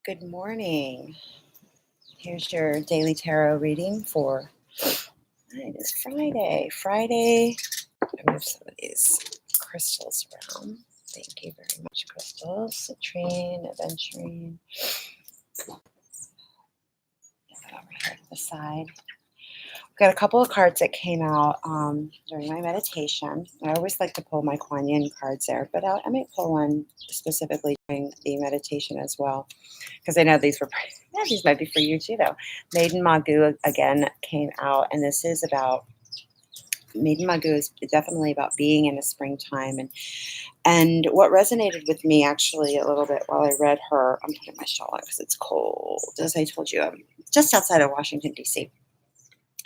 Good morning. Here's your daily tarot reading for it is Friday. Friday. I move some of these crystals around. Thank you very much, crystals. Citrine, aventurine. Get that over here to the side. I've got a couple of cards that came out during my meditation. I always like to pull my Kuan Yin cards there, but I might pull one specifically during the meditation as well, because I know these were yeah, these might be for you too, though. Maiden Magu again came out, and this is about Maiden Magu is definitely about being in the springtime, and what resonated with me actually a little bit while I read her. I'm putting my shawl on because it's cold. As I told you, I'm just outside of Washington D.C.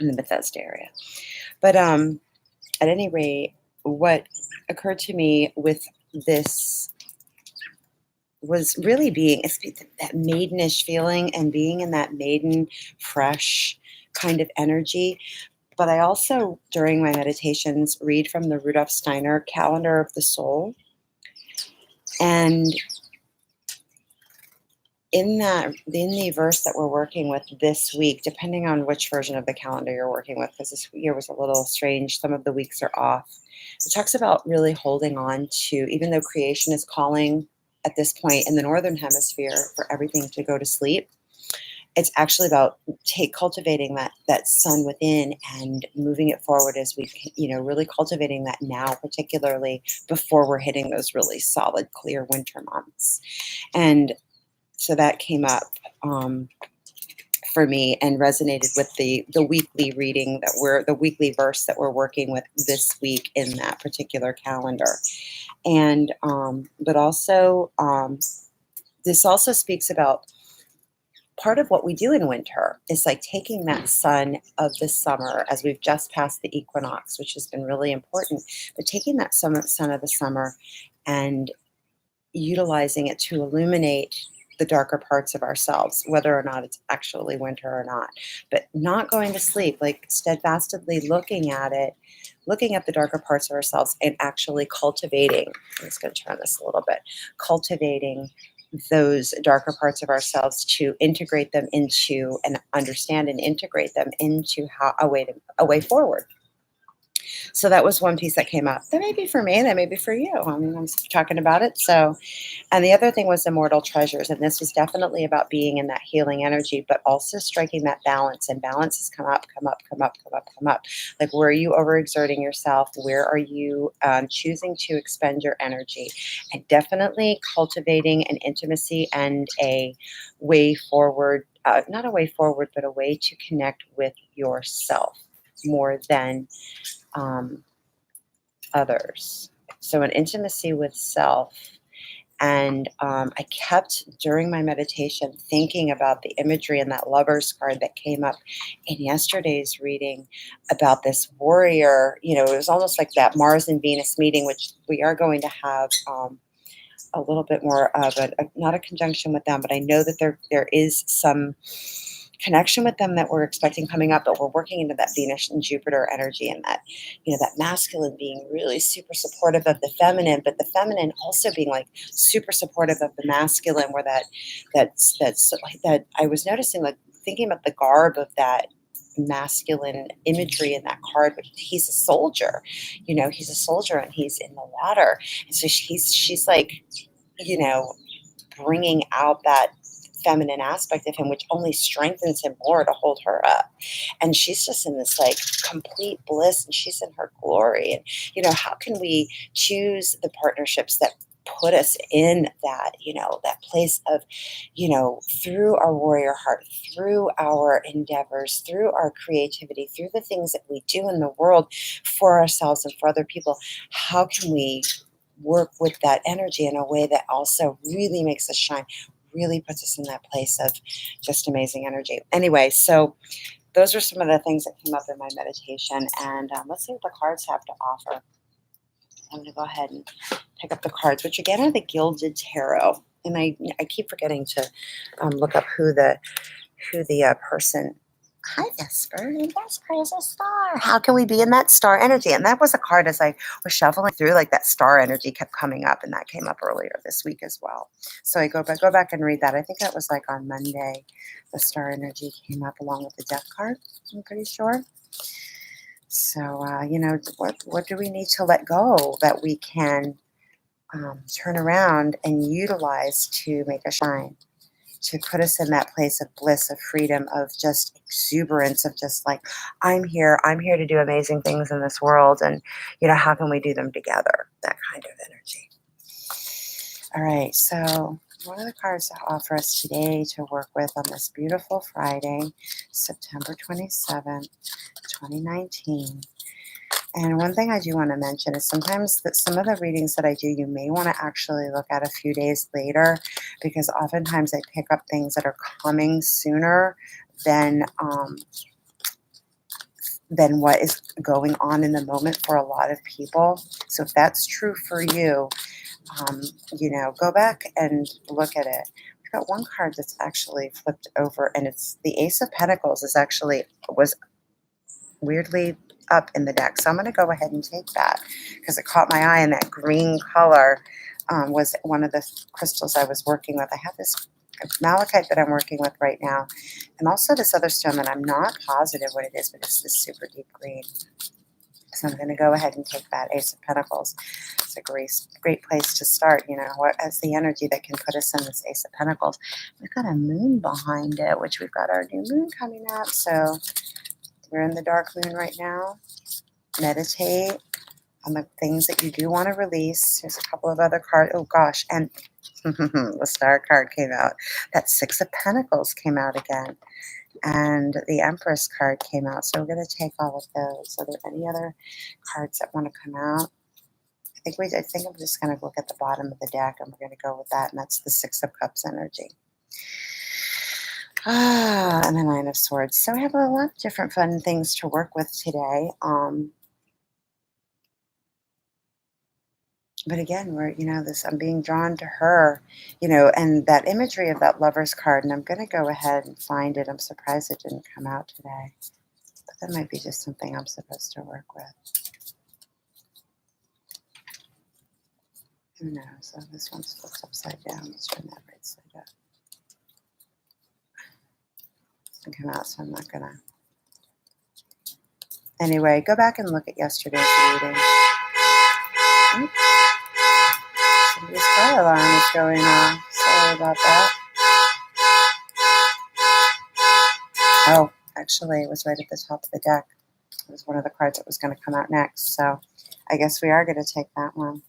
in the Bethesda area. But at any rate, what occurred to me with this was really being that maidenish feeling and being in that maiden, fresh kind of energy. But I also, during my meditations, read from the Rudolf Steiner Calendar of the Soul. And in the verse that we're working with this week, depending on which version of the calendar you're working with, because this year was a little strange, some of the weeks are off. It talks about really holding on to, even though creation is calling at this point in the northern hemisphere for everything to go to sleep, it's actually about cultivating that sun within and moving it forward as we, really cultivating that now, particularly before we're hitting those really solid, clear winter months. And so that came up for me and resonated with the weekly reading the weekly verse that we're working with this week in that particular calendar. And but also this also speaks about part of what we do in winter is like taking that sun of the summer, as we've just passed the equinox, which has been really important, but taking that sun of the summer and utilizing it to illuminate the darker parts of ourselves, whether or not it's actually winter or not, but not going to sleep, like steadfastly looking at it, looking at the darker parts of ourselves and actually cultivating. I'm just going to turn this a little bit, cultivating those darker parts of ourselves to integrate them into and understand and integrate them into a way forward. So that was one piece that came up. That may be for me, that may be for you. I mean, I'm talking about it. So, and the other thing was immortal treasures. And this was definitely about being in that healing energy, but also striking that balance. And balance has come up, come up, come up, come up, come up. Like, where are you overexerting yourself? Where are you choosing to expend your energy? And definitely cultivating an intimacy and a way forward, not a way forward, but a way to connect with yourself more than others. So an intimacy with self. And I kept, during my meditation, thinking about the imagery and that Lover's card that came up in yesterday's reading about this warrior. It was almost like that Mars and Venus meeting, which we are going to have a little bit more of not a conjunction with them, but I know that there is some connection with them that we're expecting coming up, but we're working into that Venus and Jupiter energy, and that, that masculine being really super supportive of the feminine, but the feminine also being like super supportive of the masculine, where that I was noticing, like thinking about the garb of that masculine imagery in that card, but he's a soldier, he's a soldier and he's in the water. And so she's like, bringing out that feminine aspect of him, which only strengthens him more to hold her up. And she's just in this like complete bliss, and she's in her glory. And, how can we choose the partnerships that put us in that, that place of, through our warrior heart, through our endeavors, through our creativity, through the things that we do in the world for ourselves and for other people, how can we work with that energy in a way that also really makes us shine, really puts us in that place of just amazing energy. Anyway, so those are some of the things that came up in my meditation, and let's see what the cards have to offer. I'm going to go ahead and pick up the cards, which again are the Gilded Tarot, and I keep forgetting to look up who the person Hi, Vesper. And Vesper is a star. How can we be in that star energy? And that was a card as I was shuffling through, like that star energy kept coming up, and that came up earlier this week as well. So I go back and read that. I think that was like on Monday. The star energy came up along with the death card. I'm pretty sure. So what do we need to let go that we can turn around and utilize to make us shine? To put us in that place of bliss, of freedom, of just exuberance, of just like, I'm here to do amazing things in this world. And, how can we do them together? That kind of energy. All right. So, what are the cards that offer us today to work with on this beautiful Friday, September 27th, 2019? And one thing I do want to mention is sometimes that some of the readings that I do, you may want to actually look at a few days later, because oftentimes I pick up things that are coming sooner than what is going on in the moment for a lot of people. So if that's true for you, go back and look at it. We've got one card that's actually flipped over, and it's the Ace of Pentacles was weirdly up in the deck. So I'm going to go ahead and take that because it caught my eye, and that green color was one of the crystals I was working with. I have this malachite that I'm working with right now, and also this other stone that I'm not positive what it is, but it's this super deep green. So I'm going to go ahead and take that Ace of Pentacles. It's a great place to start. What is the energy that can put us in this Ace of Pentacles? We've got a moon behind it, which we've got our new moon coming up. So we're in the dark moon right now. Meditate on the things that you do want to release. There's a couple of other cards. Oh gosh, and the Star card came out. That Six of Pentacles came out again. And the Empress card came out. So we're going to take all of those. Are there any other cards that want to come out? I think I'm just going to look at the bottom of the deck, and we're going to go with that. And that's the Six of Cups energy. And the Nine of Swords. So we have a lot of different fun things to work with today. But again, I'm being drawn to her, and that imagery of that Lover's card, and I'm going to go ahead and find it. I'm surprised it didn't come out today, but that might be just something I'm supposed to work with. Who knows? So this one's flipped upside down. Let's turn that right side up. It didn't come out, so I'm not going to. Anyway, go back and look at yesterday's reading. Oops. Somebody's fire alarm is going off. Sorry about that. Oh, actually, it was right at the top of the deck. It was one of the cards that was going to come out next. So I guess we are going to take that one.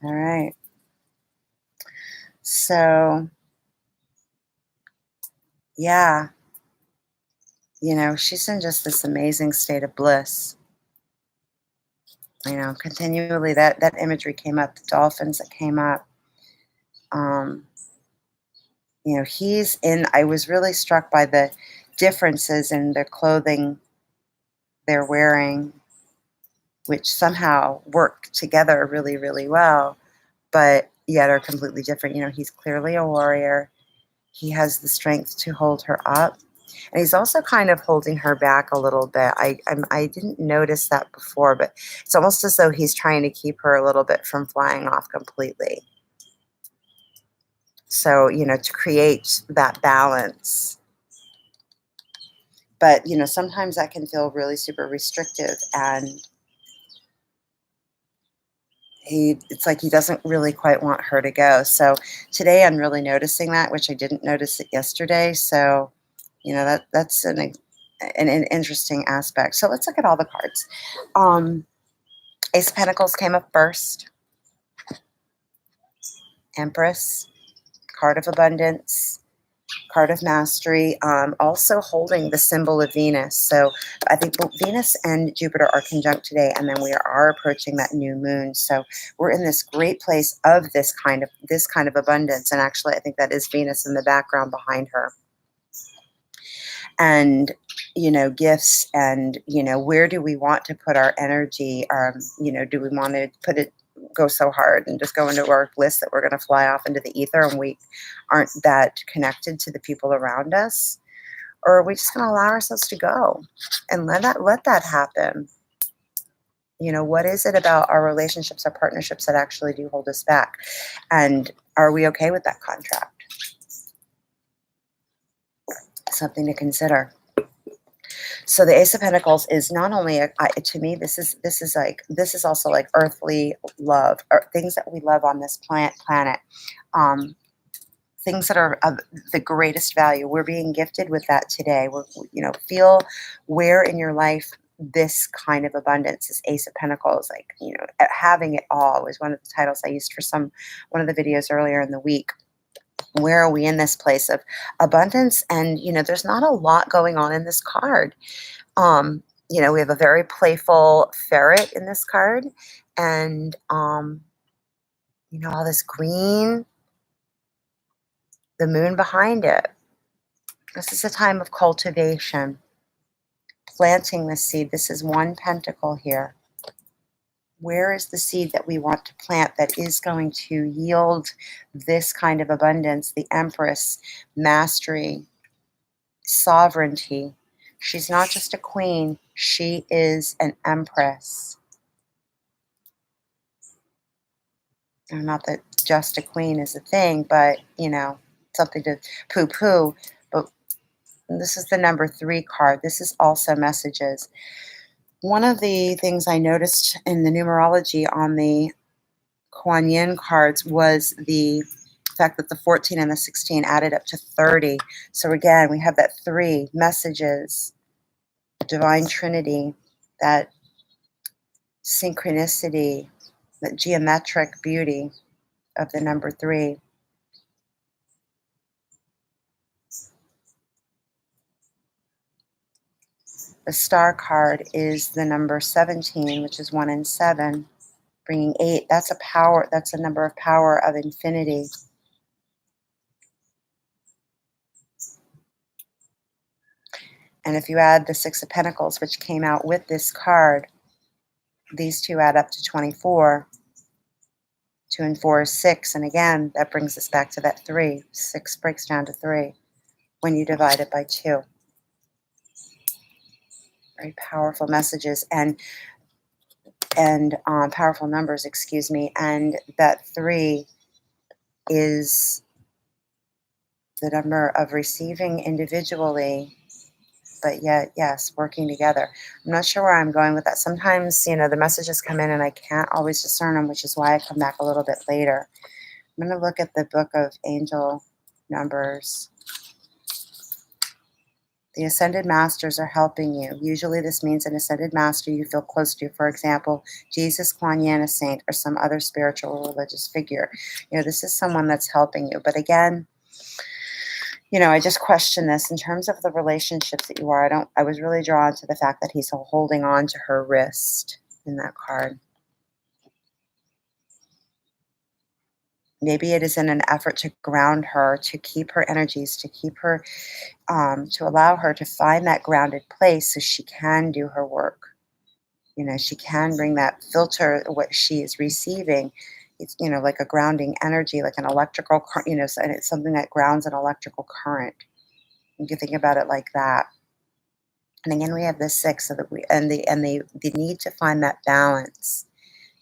All right. So, yeah. She's in just this amazing state of bliss. Continually that imagery came up, the dolphins that came up. I was really struck by the differences in the clothing they're wearing, which somehow work together really, really well, but yet are completely different. He's clearly a warrior. He has the strength to hold her up. And he's also kind of holding her back a little bit. I didn't notice that before, but it's almost as though he's trying to keep her a little bit from flying off completely. So, to create that balance. But, sometimes that can feel really super restrictive, and it's like he doesn't really quite want her to go. So today I'm really noticing that, which I didn't notice it yesterday. So, that's an interesting aspect. So let's look at all the cards. Ace of Pentacles came up first. Empress, card of abundance, card of mastery, also holding the symbol of Venus. So I think Venus and Jupiter are conjunct today, and then we are approaching that new moon. So we're in this great place of this kind of abundance. And actually, I think that is Venus in the background behind her. And gifts, and where do we want to put our energy? Do we want to go so hard and just go into our bliss that we're going to fly off into the ether and we aren't that connected to the people around us? Or are we just going to allow ourselves to go and let that happen? You know, what is it about our relationships, our partnerships that actually do hold us back? And are we okay with that contract? Something to consider. So the Ace of Pentacles is not only to me, this is also like earthly love, or things that we love on this planet. Things that are of the greatest value. We're being gifted with that today. Feel where in your life this kind of abundance, this Ace of Pentacles, like, having it all was one of the titles I used for one of the videos earlier in the week. Where are we in this place of abundance? And, there's not a lot going on in this card. We have a very playful ferret in this card, and, all this green, the moon behind it. This is a time of cultivation, planting the seed. This is one pentacle here. Where is the seed that we want to plant that is going to yield this kind of abundance? The Empress, mastery, sovereignty. She's not just a queen, she is an empress. And not that just a queen is a thing, but, something to poo-poo. But this is the number 3 card. This is also messages. One of the things I noticed in the numerology on the Kuan Yin cards was the fact that the 14 and the 16 added up to 30. So again, we have that 3 messages, divine trinity, that synchronicity, that geometric beauty of the number 3. The star card is the number 17, which is 1 and 7, bringing 8. That's a power. That's a number of power of infinity. And if you add the 6 of Pentacles, which came out with this card, these two add up to 24. 2 and 4 is 6. And again, that brings us back to that 3. 6 breaks down to 3 when you divide it by 2. Very powerful messages and powerful numbers, excuse me. And that 3 is the number of receiving individually, but yet, yes, working together. I'm not sure where I'm going with that. Sometimes, the messages come in and I can't always discern them, which is why I come back a little bit later. I'm going to look at the book of angel numbers. The ascended masters are helping you. Usually this means an ascended master you feel close to. For example, Jesus, Kuan Yin, a saint, or some other spiritual or religious figure. This is someone that's helping you. But again, I just question this in terms of the relationships that you are. I was really drawn to the fact that he's holding on to her wrist in that card. Maybe it is in an effort to ground her, to keep her energies, to keep her, to allow her to find that grounded place so she can do her work. She can bring that filter, what she is receiving. It's, like a grounding energy, like an electrical current, and it's something that grounds an electrical current. You can think about it like that. And again, we have the 6 of the need to find that balance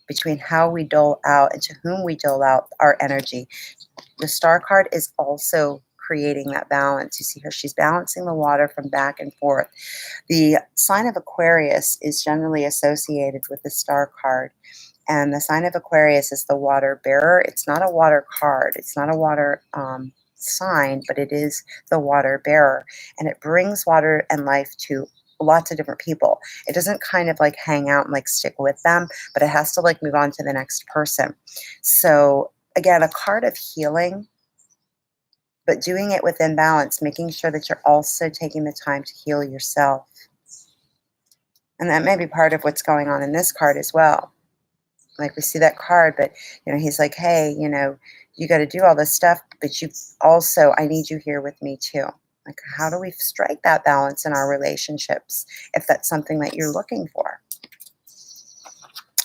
between how we dole out and to whom we dole out our energy. The star card is also creating that balance. You see her, she's balancing the water from back and forth. The sign of Aquarius is generally associated with the star card. And the sign of Aquarius is the water bearer. It's not a water card. It's not a water sign, but it is the water bearer. And it brings water and life to lots of different people. It doesn't kind of like hang out and like stick with them, but it has to like move on to the next person. So again, a card of healing, but doing it within balance, making sure that you're also taking the time to heal yourself. And that may be part of what's going on in this card as well. Like we see that card, but he's like, hey, you got to do all this stuff, but you also, I need you here with me too. Like, how do we strike that balance in our relationships if that's something that you're looking for?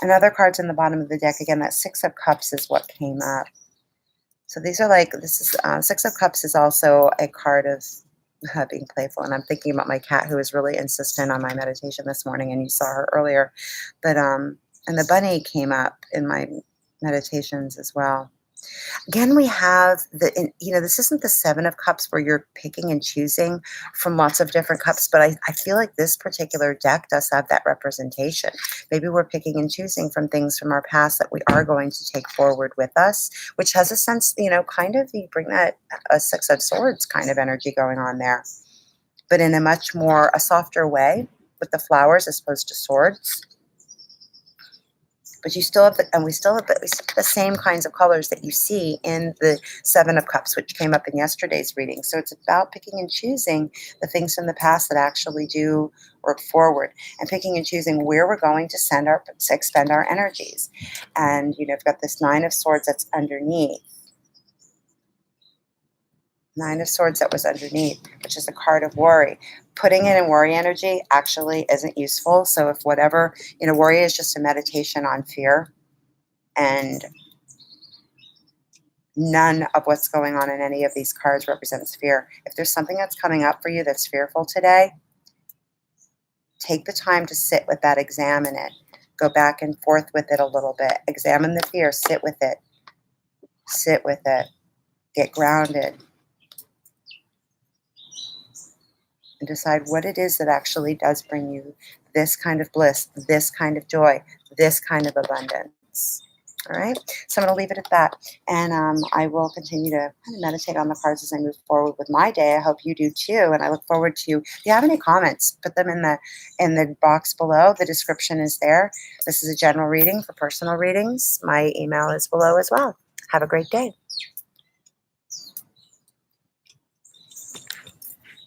And other cards in the bottom of the deck, again, that 6 of Cups is what came up. So these are like, 6 of Cups is also a card of being playful. And I'm thinking about my cat who was really insistent on my meditation this morning, and you saw her earlier. But and the bunny came up in my meditations as well. Again, we have this isn't the Seven of Cups where you're picking and choosing from lots of different cups, but I feel like this particular deck does have that representation. Maybe we're picking and choosing from things from our past that we are going to take forward with us, which has a sense, kind of, you bring that a Six of Swords kind of energy going on there, but in a softer way with the flowers as opposed to swords. But you still have we still have the same kinds of colors that you see in the Seven of Cups, which came up in yesterday's reading. So it's about picking and choosing the things from the past that actually do work forward, and picking and choosing where we're going to expend our energies. And you've got this Nine of Swords that's underneath. Nine of Swords that was underneath, which is a card of worry. Putting it in worry energy actually isn't useful. So if whatever, worry is just a meditation on fear, and none of what's going on in any of these cards represents fear. If there's something that's coming up for you that's fearful today, take the time to sit with that, examine it, go back and forth with it a little bit, examine the fear, sit with it, get grounded, and decide what it is that actually does bring you this kind of bliss, this kind of joy, this kind of abundance. All right, so I'm going to leave it at that, and I will continue to kind of meditate on the cards as I move forward with my day. I hope you do too, and I look forward to, if you have any comments, put them in the box below. The description is there. This is a general reading. For personal readings, my email is below as well. Have a great day.